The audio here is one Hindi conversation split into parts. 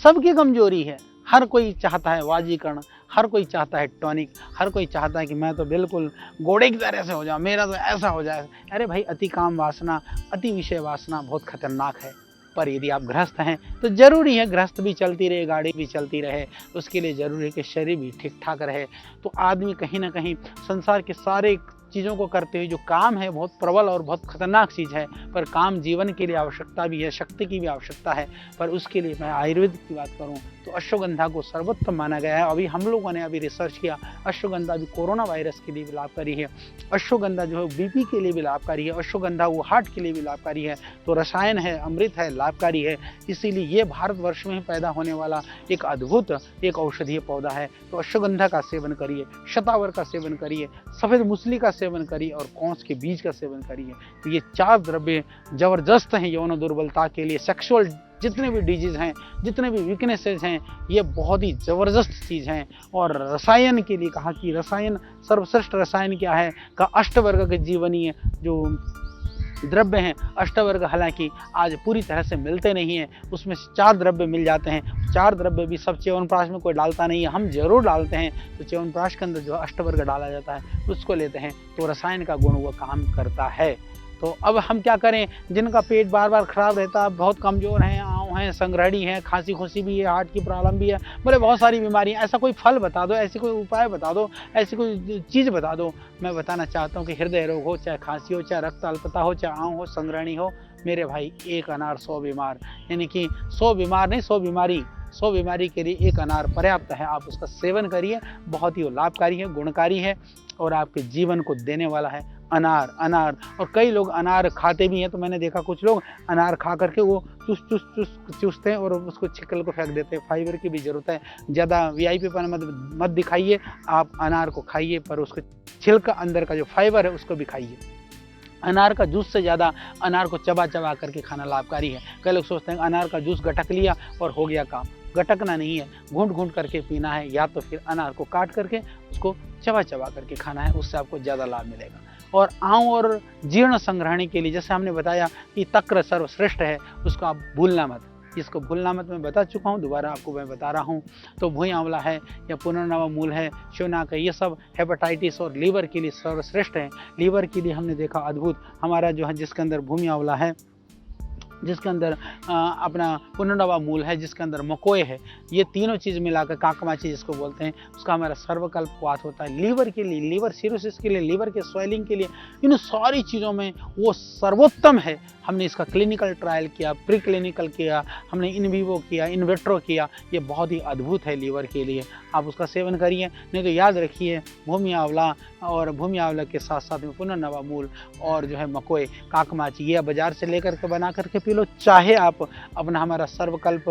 सबकी कमजोरी है। हर कोई चाहता है वाजीकरण, हर कोई चाहता है टॉनिक, हर कोई चाहता है कि मैं तो बिल्कुल घोड़े की तरह से हो जाऊं, मेरा तो ऐसा हो जाए। अरे भाई, अति काम वासना, अति विषय वासना बहुत खतरनाक है। पर यदि आप गृहस्थ हैं तो जरूरी है गृहस्थ भी चलती रहे, गाड़ी भी चलती रहे, उसके लिए जरूरी है कि शरीर भी ठीक ठाक रहे। तो आदमी कहीं ना कहीं संसार के सारे चीज़ों को करते हुए जो काम है बहुत प्रबल और बहुत खतरनाक चीज़ है। पर काम जीवन के लिए आवश्यकता भी है, शक्ति की भी आवश्यकता है। पर उसके लिए मैं आयुर्वेद की बात करूं तो अश्वगंधा को सर्वोत्तम माना गया है। अभी हम लोगों ने अभी रिसर्च किया, अश्वगंधा भी कोरोना वायरस के लिए भी लाभकारी है। अश्वगंधा जो है बीपी के लिए भी लाभकारी है। अश्वगंधा वो हार्ट के लिए भी लाभकारी है। तो रसायन है, अमृत है, लाभकारी है। इसीलिए ये भारतवर्ष में ही पैदा होने वाला एक अद्भुत एक औषधीय पौधा है। तो अश्वगंधा का सेवन करिए, शतावर का सेवन करिए, सफेद मूसली का सेवन करिए और कौंस के बीज का सेवन करिए। तो ये 4 द्रव्य जबरदस्त हैं यौन दुर्बलता के लिए। सेक्सुअल जितने भी डिजीज हैं, जितने भी वीकनेसेस हैं, ये बहुत ही जबरदस्त चीज़ हैं। और रसायन के लिए कहा कि रसायन, सर्वश्रेष्ठ रसायन क्या है का अष्टवर्ग के जीवनीय जो द्रव्य हैं, अष्टवर्ग हालांकि आज पूरी तरह से मिलते नहीं हैं, उसमें से 4 द्रव्य मिल जाते हैं। 4 द्रव्य भी सब च्यवनप्राश में कोई डालता नहीं है, हम जरूर डालते हैं। तो च्यवनप्राश के अंदर जो अष्टवर्ग डाला जाता है उसको लेते हैं, तो रसायन का गुण वो काम करता है। तो अब हम क्या करें, जिनका पेट बार बार खराब रहता है, बहुत कमजोर हैं, आँव हैं, संग्रहणी हैं, खांसी खुशी भी है, हार्ट की प्रॉब्लम भी है, बोले बहुत सारी बीमारियां, ऐसा कोई फल बता दो, ऐसी कोई उपाय बता दो, ऐसी कोई चीज़ बता दो। मैं बताना चाहता हूँ कि हृदय रोग हो, चाहे खांसी हो, चाहे रक्त अल्पता हो, चाहे आँव हो, संग्रहणी हो, मेरे भाई 1 अनार 100 बीमार, यानी कि 100 बीमार नहीं 100 बीमारी, 100 बीमारी के लिए 1 अनार पर्याप्त है। आप उसका सेवन करिए, बहुत ही लाभकारी है, गुणकारी है और आपके जीवन को देने वाला है अनार। अनार और कई लोग अनार खाते भी हैं, तो मैंने देखा कुछ लोग अनार खा करके वो चूसते हैं और उसको छिकल को फेंक देते हैं। फाइबर की भी जरूरत है, ज़्यादा वीआईपीपन मत दिखाइए, आप अनार को खाइए पर उसको छिलका अंदर का जो फाइबर है उसको भी खाइए। अनार का जूस से ज़्यादा अनार को चबा चबा करके खाना लाभकारी है। कई लोग सोचते हैं अनार का जूस गटक लिया और हो गया काम, गटकना नहीं है, घूंट घूंट करके पीना है, या तो फिर अनार को काट करके उसको चबा चबा करके खाना है, उससे आपको ज़्यादा लाभ मिलेगा। और आँव और जीर्ण संग्रहणी के लिए जैसे हमने बताया कि तक्र सर्वश्रेष्ठ है, उसको आप भूलना मत। इसको भूलना मत मैं बता चुका हूँ, दोबारा आपको मैं बता रहा हूँ। तो भुई आंवला है या पुनर्नवा मूल है, शिवनाक है, ये सब हेपेटाइटिस और लीवर के लिए सर्वश्रेष्ठ है। लीवर के लिए हमने देखा अद्भुत हमारा जो है, जिसके अंदर भूमि आंवला है, जिसके अंदर अपना पुनर्नवा मूल है, जिसके अंदर मकोए है, ये तीनों चीज़ मिलाकर काकमाची जिसको बोलते हैं, उसका हमारा सर्वकल्पवात होता है। लीवर के लिए, लीवर सिरोसिस के लिए, लीवर के स्वेलिंग के लिए, इन सारी चीज़ों में वो सर्वोत्तम है। हमने इसका क्लिनिकल ट्रायल किया, प्री क्लिनिकल किया, हमने इन विवो किया, इन विट्रो किया, ये बहुत ही अद्भुत है लीवर के लिए। आप उसका सेवन करिए। नहीं तो याद रखिए, भूमि आंवला और भूमि आंवला के साथ साथ में पुनर्नवा मूल और जो है मकोए, काकमाची, ये बाजार से लेकर के बना करके पी लो, चाहे आप अपना हमारा सर्वकल्प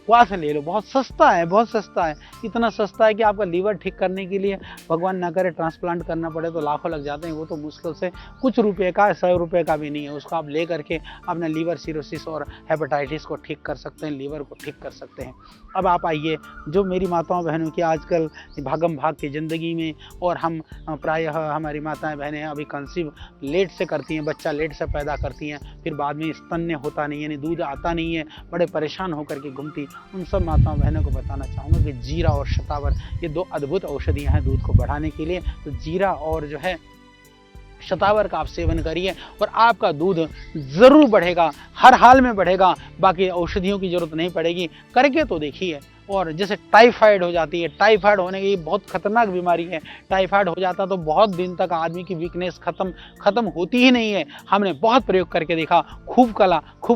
क्वाथ ले लो, बहुत सस्ता है, बहुत सस्ता है। इतना सस्ता है कि आपका लीवर ठीक करने के लिए भगवान ना करे ट्रांसप्लांट करना पड़े तो लाखों लग जाते हैं, वो तो मुश्किल से कुछ रुपए का, 100 रुपये का भी नहीं है। उसको आप ले करके अपना लीवर सिरोसिस और हेपेटाइटिस को ठीक कर सकते हैं, लीवर को ठीक कर सकते हैं। अब आप आइए, जो मेरी माताओं बहनों की आजकल भागम भाग की ज़िंदगी में, और हम प्रायः हमारी माताएं बहनें अभी कंसीव लेट से करती हैं, बच्चा लेट से पैदा करती हैं, फिर बाद में स्तन्य होता नहीं, यानी दूध आता नहीं है, बड़े परेशान होकर के घूमती, उन सब माताओं बहनों को बताना चाहूँगा कि जीरा और शतावर ये 2 अद्भुत औषधियाँ हैं दूध को बढ़ाने के लिए। तो जीरा और जो है शतावर का आप सेवन करिए और आपका दूध ज़रूर बढ़ेगा, हर हाल में बढ़ेगा। बाकी औषधियों की ज़रूरत नहीं पड़ेगी, करके तो देखिए। और जैसे टाइफाइड हो जाती है, टाइफाइड होने की बहुत खतरनाक बीमारी है। टाइफाइड हो जाता तो बहुत दिन तक आदमी की वीकनेस खत्म होती ही नहीं है। हमने बहुत प्रयोग करके देखा। खूब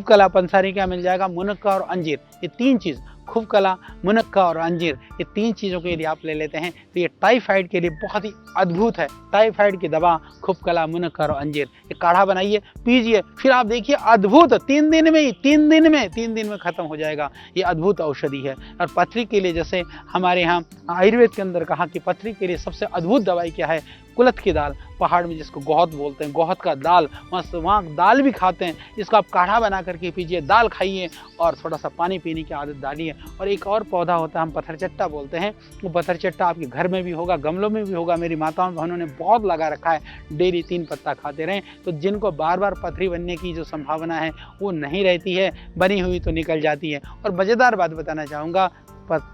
कला पंसारी क्या मिल जाएगा, मुनक्का और अंजीर, ये 3 चीज़, खूब कला, मुनक्का और अंजीर, ये 3 चीज़ों के लिए आप ले लेते हैं तो ये टाइफाइड के लिए बहुत ही अद्भुत है। टाइफाइड की दवा खूब कला, मुनक्का और अंजीर, ये काढ़ा बनाइए, पीजिए, फिर आप देखिए अद्भुत 3 दिन में खत्म हो जाएगा। ये अद्भुत औषधि है। और पथरी के लिए, जैसे हमारे यहाँ आयुर्वेद के अंदर कहा कि पथरी के लिए सबसे अद्भुत दवाई क्या है, कुलथ की दाल, पहाड़ में जिसको गोहत बोलते हैं, गोहत का दाल, मस्त वहाँ दाल भी खाते हैं। इसको आप काढ़ा बना करके पीजिए, दाल खाइए और थोड़ा सा पानी पीने की आदत डालिए। और एक और पौधा होता है, हम पत्थरचट्टा बोलते हैं, वो पत्थरचट्टा आपके घर में भी होगा, गमलों में भी होगा। मेरी माताओं बहनों ने बहुत लगा रखा है, डेली 3 पत्ता खाते रहें। तो जिनको बार बार पथरी बनने की जो संभावना है वो नहीं रहती है, बनी हुई तो निकल जाती है। और मज़ेदार बात बताना चाहूँगा,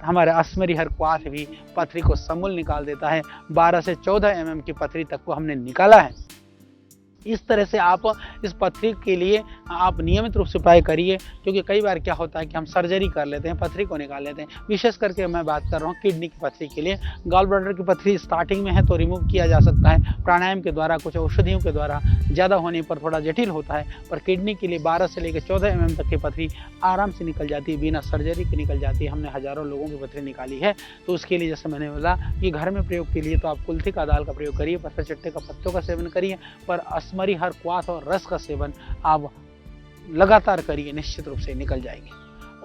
हमारे असमरी हर क्वाथ भी पथरी को समूल निकाल देता है। 12 से 14 mm की पथरी तक को हमने निकाला है। इस तरह से आप इस पथरी के लिए आप नियमित रूप से उपाय करिए, क्योंकि कई बार क्या होता है कि हम सर्जरी कर लेते हैं, पथरी को निकाल लेते हैं। विशेष करके मैं बात कर रहा हूँ किडनी की पथरी के लिए। गॉल ब्लैडर की पथरी स्टार्टिंग में है तो रिमूव किया जा सकता है प्राणायाम के द्वारा, कुछ औषधियों के द्वारा। ज़्यादा होने पर थोड़ा जटिल होता है, पर किडनी के लिए 12 से लेकर 14 mm तक की पथरी आराम से निकल जाती है, बिना सर्जरी के निकल जाती है। हमने हज़ारों लोगों की पथरी निकाली है। तो उसके लिए जैसे मैंने बोला कि घर में प्रयोग के लिए तो आप कुल्थी का दाल का प्रयोग करिए, पत्थरचट्टे का पत्तों का सेवन करिए, पर असमरी हर क्वाथ और रस का सेवन आप लगातार करिए, निश्चित रूप से निकल जाएगी।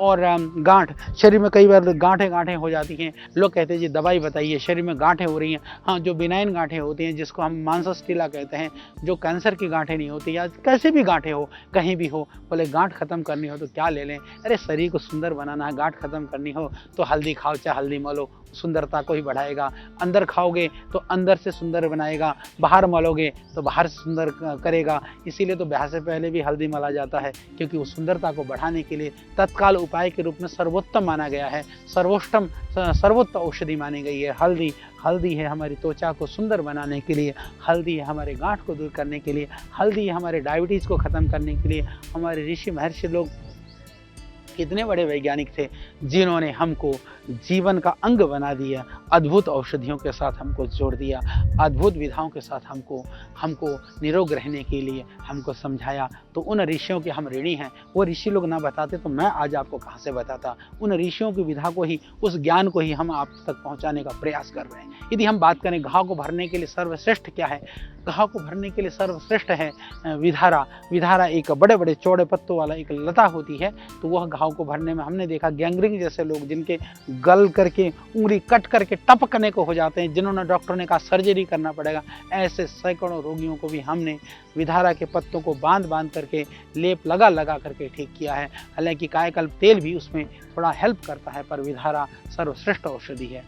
और गांठ, शरीर में कई बार गांठें हो जाती हैं। लोग कहते हैं जी दवाई बताइए, शरीर में गांठें हो रही हैं। हाँ, जो बिनाइन गांठें होती हैं, जिसको हम मांसस्टिला कहते हैं, जो कैंसर की गांठें नहीं होती, या कैसे भी गांठें हो, कहीं भी हो, बोले गांठ खत्म करनी हो तो क्या ले लें? अरे शरीर को सुंदर बनाना है, गांठ खत्म करनी हो तो हल्दी खाओ, चाहे हल्दी मलो, सुंदरता को ही बढ़ाएगा। अंदर खाओगे तो अंदर से सुंदर बनाएगा, बाहर मलोगे तो बाहर से सुंदर करेगा। इसीलिए तो ब्याह से पहले भी हल्दी मला जाता है, क्योंकि वो सुंदरता को बढ़ाने के लिए तत्काल उपाय के रूप में सर्वोत्तम माना गया है, सर्वोत्तम औषधि मानी गई है हल्दी। हल्दी है हमारी त्वचा को सुंदर बनाने के लिए, हल्दी है हमारे गांठ को दूर करने के लिए, हल्दी है हमारे डायबिटीज़ को ख़त्म करने के लिए। हमारे ऋषि महर्षि लोग कितने बड़े वैज्ञानिक थे जिन्होंने हमको जीवन का अंग बना दिया, अद्भुत औषधियों के साथ हमको जोड़ दिया, अद्भुत विधाओं के साथ हमको निरोग रहने के लिए हमको समझाया। तो उन ऋषियों के हम ऋणी हैं। वो ऋषि लोग ना बताते तो मैं आज आपको कहाँ से बताता। उन ऋषियों की विधा को ही, उस ज्ञान को ही हम आप तक पहुँचाने का प्रयास कर रहे हैं। यदि हम बात करें घाव को भरने के लिए सर्वश्रेष्ठ क्या है, घाव को भरने के लिए सर्वश्रेष्ठ है विधारा। विधारा एक बड़े बड़े चौड़े पत्तों वाला एक लता होती है, तो वह घाव को भरने में हमने देखा गैंग्रीन जैसे लोग, जिनके गल करके उंगली कट करके टपकने को हो जाते हैं, जिन्होंने डॉक्टर ने कहा सर्जरी करना पड़ेगा, ऐसे सैकड़ों रोगियों को भी हमने विधारा के पत्तों को बांध करके लेप लगा करके ठीक किया है। हालांकि कायाकल्प तेल भी उसमें थोड़ा हेल्प करता है, पर विधारा सर्वश्रेष्ठ औषधि है।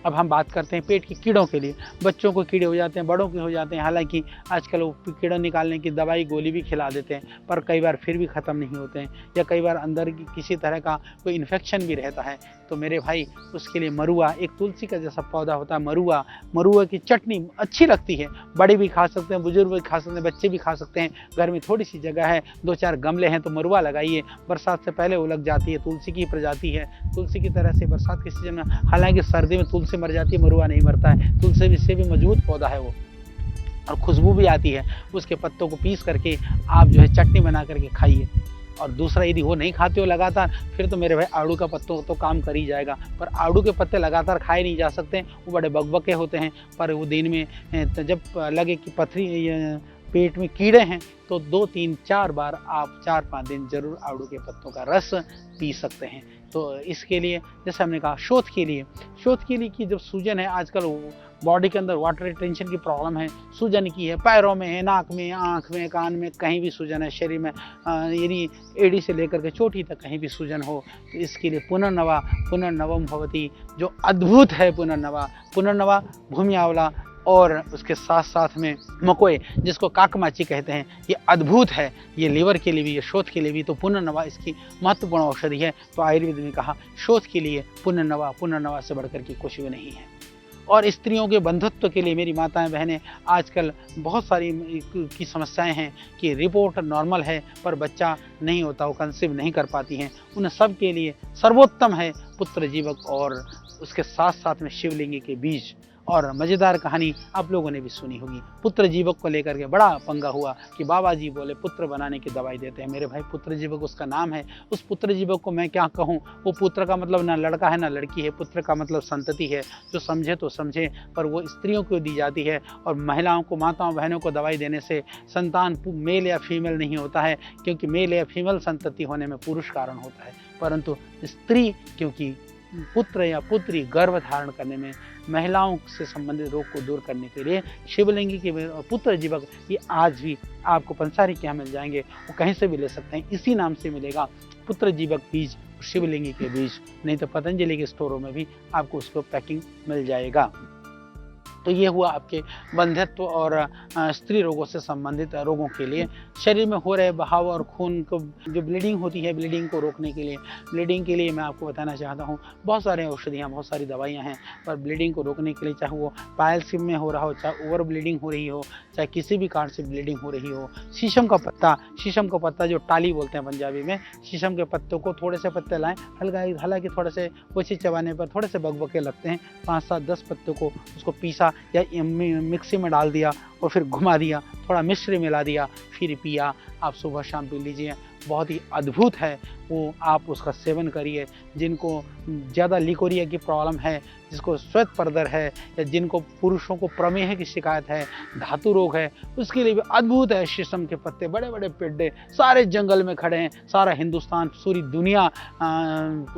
अब हम बात करते हैं पेट के कीड़ों के लिए। बच्चों को कीड़े हो जाते हैं, बड़ों के हो जाते हैं। हालांकि आजकल वो कीड़ा निकालने की दवाई गोली भी खिला देते हैं, पर कई बार फिर भी ख़त्म नहीं होते हैं, या कई बार अंदर की किसी तरह का कोई इन्फेक्शन भी रहता है। तो मेरे भाई उसके लिए मरुआ, एक तुलसी का जैसा पौधा होता है मरुआ की चटनी अच्छी लगती है। बड़े भी खा सकते हैं, बुजुर्ग भी खा सकते हैं, बच्चे भी खा सकते हैं। घर में थोड़ी सी जगह है, 2-4 गमले हैं तो मरुआ लगाइए, बरसात से पहले वो लग जाती है। तुलसी की प्रजाति है, तुलसी की तरह से बरसात के सीजन में, हालांकि सर्दी में तुलसी मर जाती है, मरुआ नहीं मरता है। तुलसी से भी मजबूत पौधा है वो, और खुशबू भी आती है। उसके पत्तों को पीस करके आप जो है चटनी बना करके खाइए। और दूसरा, यदि वो नहीं खाते हो लगातार, फिर तो मेरे भाई आड़ू का पत्तों तो काम कर ही जाएगा। पर आड़ू के पत्ते लगातार खाए नहीं जा सकते, वो बड़े बकबके होते हैं। पर वो दिन में जब लगे कि पथरी पेट में कीड़े हैं तो 2-3-4 बार आप 4-5 दिन जरूर आड़ू के पत्तों का रस पी सकते हैं। तो इसके लिए जैसे हमने कहा, शोथ के लिए कि जब सूजन है, आजकल बॉडी के अंदर वाटर रिटेंशन की प्रॉब्लम है, सूजन की है, पैरों में है, नाक में, आँख में, कान में, कहीं भी सूजन है शरीर में, यदि एड़ी से लेकर के चोटी तक कहीं भी सूजन हो, तो इसके लिए पुनर्नवम भवति, जो अद्भुत है पुनर्नवा भूमि आंवला, और उसके साथ साथ में मकोए, जिसको काकमाची कहते हैं, ये अद्भुत है। ये लीवर के लिए भी, ये शोथ के लिए भी, तो पुनर्नवा इसकी महत्वपूर्ण औषधि है। तो आयुर्वेद में कहा शोथ के लिए पुनर्नवा से बढ़कर के कुछ भी नहीं है। और स्त्रियों के बंधुत्व के लिए मेरी माताएं बहनें, आजकल बहुत सारी की समस्याएं हैं कि रिपोर्ट नॉर्मल है पर बच्चा नहीं होता, वो कंसीव नहीं कर पाती हैं। उन सब के लिए सर्वोत्तम है पुत्र जीवक, और उसके साथ साथ में शिवलिंग के बीज। और मज़ेदार कहानी आप लोगों ने भी सुनी होगी, पुत्र जीवक को लेकर के बड़ा पंगा हुआ कि बाबा जी बोले पुत्र बनाने की दवाई देते हैं। मेरे भाई पुत्र जीवक उसका नाम है। उस पुत्र जीवक को मैं क्या कहूँ, वो पुत्र का मतलब ना लड़का है ना लड़की है, पुत्र का मतलब संतति है। जो समझे तो समझे, पर वो स्त्रियों को दी जाती है। और महिलाओं को, माताओं बहनों को दवाई देने से संतान मेल या फीमेल नहीं होता है, क्योंकि मेल या फीमेल संतति होने में पुरुष कारण होता है, परंतु स्त्री क्योंकि पुत्र या पुत्री गर्भ धारण करने में, महिलाओं से संबंधित रोग को दूर करने के लिए शिवलिंगी के पुत्र जीवक ये आज भी आपको पंसारी के यहाँ मिल जाएंगे, वो कहीं से भी ले सकते हैं। इसी नाम से मिलेगा पुत्र जीवक बीज, शिवलिंगी के बीज, नहीं तो पतंजलि के स्टोरों में भी आपको उसको पैकिंग मिल जाएगा। तो ये हुआ आपके बंध्यत्व और स्त्री रोगों से संबंधित रोगों के लिए। शरीर में हो रहे बहाव और खून को जो ब्लीडिंग होती है, ब्लीडिंग को रोकने के लिए मैं आपको बताना चाहता हूँ, बहुत सारे औषधियाँ, बहुत सारी दवाइयाँ हैं, पर ब्लीडिंग को रोकने के लिए, चाहे वो पायल्स में हो रहा हो, चाहे ओवर ब्लीडिंग हो रही हो, चाहे किसी भी कारण से ब्लीडिंग हो रही हो, शीशम का पत्ता जो टाली बोलते हैं पंजाबी में, शीशम के पत्तों को थोड़े से पत्ते लाएं, हालांकि थोड़े से पोछी चबाने पर थोड़े से बकबके लगते हैं, 5, 7, 10 पत्तों को उसको पीसा या मिक्सी में डाल दिया और फिर घुमा दिया, थोड़ा मिश्री मिला दिया, फिर पिया। आप सुबह शाम पी लीजिए, बहुत ही अद्भुत है वो, आप उसका सेवन करिए। जिनको ज़्यादा लिकोरिया की प्रॉब्लम है, जिसको श्वेत परदर है, या जिनको पुरुषों को प्रमेह की शिकायत है, धातु रोग है, उसके लिए भी अद्भुत है। शीशम के पत्ते बड़े बड़े पेड़े सारे जंगल में खड़े हैं, सारा हिंदुस्तान, पूरी दुनिया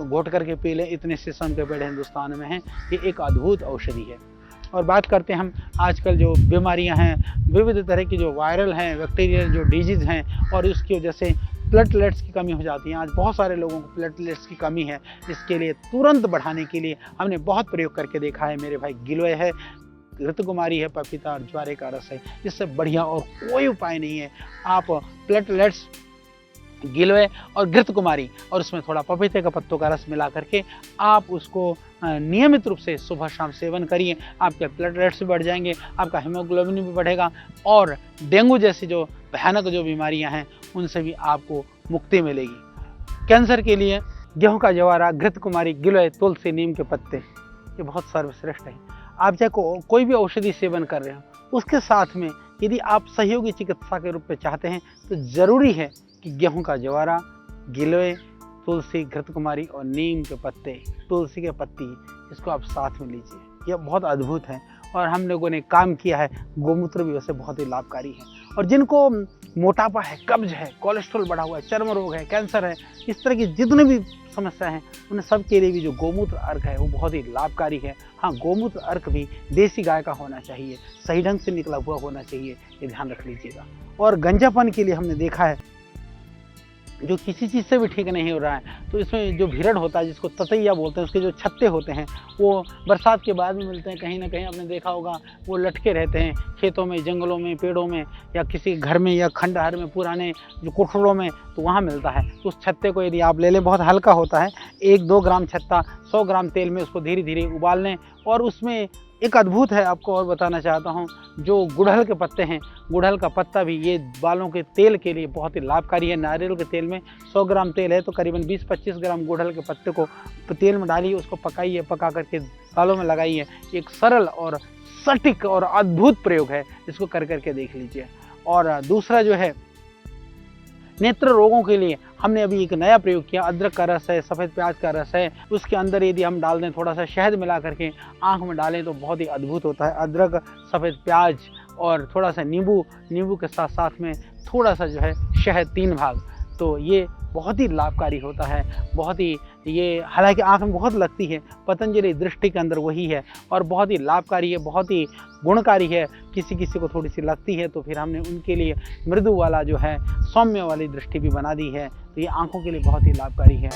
घोट करके पी ले, इतने शीशम के पेड़ हिंदुस्तान में हैं। ये एक अद्भुत औषधि है। और बात करते हैं हम आजकल जो बीमारियां हैं, विविध तरह की जो वायरल हैं, बैक्टीरियल जो डिजीज़ हैं, और उसकी वजह से प्लेटलेट्स की कमी हो जाती है। आज बहुत सारे लोगों को प्लेटलेट्स की कमी है। इसके लिए तुरंत बढ़ाने के लिए हमने बहुत प्रयोग करके देखा है। मेरे भाई गिलोय है, घृतकुमारी है, पपीता और ज्वारे का रस है, इससे बढ़िया और कोई उपाय नहीं है। आप प्लेटलेट्स, गिलोय और घृतकुमारी और उसमें थोड़ा पपीते का पत्तों का रस मिला करके आप उसको नियमित रूप से सुबह शाम सेवन करिए। आपके प्लेटलेट्स भी बढ़ जाएंगे, आपका हीमोग्लोबिन भी बढ़ेगा, और डेंगू जैसी जो भयानक जो बीमारियां हैं उनसे भी आपको मुक्ति मिलेगी। कैंसर के लिए गेहूं का जवारा, घृतकुमारी, गिलोय, तुलसी, नीम के पत्ते ये बहुत सर्वश्रेष्ठ है। आप चाहे कोई भी औषधि सेवन कर रहे हो, उसके साथ में यदि आप सहयोगी चिकित्सा के रूप में चाहते हैं तो ज़रूरी है कि गेहूं का जवारा, गिलोय, तुलसी, घृतकुमारी और नीम के पत्ते, तुलसी के पत्ती, इसको आप साथ में लीजिए। यह बहुत अद्भुत है और हम लोगों ने काम किया है। गोमूत्र भी वैसे बहुत ही लाभकारी है। और जिनको मोटापा है, कब्ज है, कोलेस्ट्रॉल बढ़ा हुआ है, चर्म रोग है, कैंसर है, इस तरह की जितने भी समस्या हैं, उन सब के लिए भी जो गोमूत्र अर्क है वो बहुत ही लाभकारी है। हाँ, गोमूत्र अर्क भी देसी गाय का होना चाहिए, सही ढंग से निकला हुआ होना चाहिए, ये ध्यान रख लीजिएगा। और गंजापन के लिए हमने देखा है जो किसी चीज़ से भी ठीक नहीं हो रहा है, तो इसमें जो भिरड़ होता है, जिसको ततैया बोलते हैं, उसके जो छत्ते होते हैं वो बरसात के बाद में मिलते हैं। कहीं ना कहीं आपने देखा होगा वो लटके रहते हैं खेतों में, जंगलों में, पेड़ों में, या किसी घर में या खंडहर में, पुराने जो कोठरों में, तो वहाँ मिलता है। तो उस छत्ते को यदि आप ले लें, बहुत हल्का होता है, 1-2 ग्राम छत्ता 100 ग्राम तेल में उसको धीरे धीरे उबाल लें। और उसमें एक अद्भुत है, आपको और बताना चाहता हूँ, जो गुड़हल के पत्ते हैं, गुड़हल का पत्ता भी ये बालों के तेल के लिए बहुत ही लाभकारी है। नारियल के तेल में 100 ग्राम तेल है तो करीबन 20-25 ग्राम गुड़हल के पत्ते को तेल में डालिए, उसको पकाइए, पका करके बालों में लगाइए। एक सरल और सटीक और अद्भुत प्रयोग है, इसको कर करके देख लीजिए। और दूसरा जो है नेत्र रोगों के लिए हमने अभी एक नया प्रयोग किया। अदरक का रस है, सफ़ेद प्याज का रस है, उसके अंदर यदि हम डाल दें, थोड़ा सा शहद मिला करके आँख में डालें तो बहुत ही अद्भुत होता है। अदरक, सफ़ेद प्याज और थोड़ा सा नींबू के साथ साथ में थोड़ा सा जो है शहद, 3 भाग, तो ये बहुत ही लाभकारी होता है। बहुत ही ये हालांकि आँख में बहुत लगती है, पतंजलि दृष्टि के अंदर वही है और बहुत ही लाभकारी है, बहुत ही गुणकारी है। किसी किसी को थोड़ी सी लगती है तो फिर हमने उनके लिए मृदु वाला जो है सौम्य वाली दृष्टि भी बना दी है, तो ये आँखों के लिए बहुत ही लाभकारी है।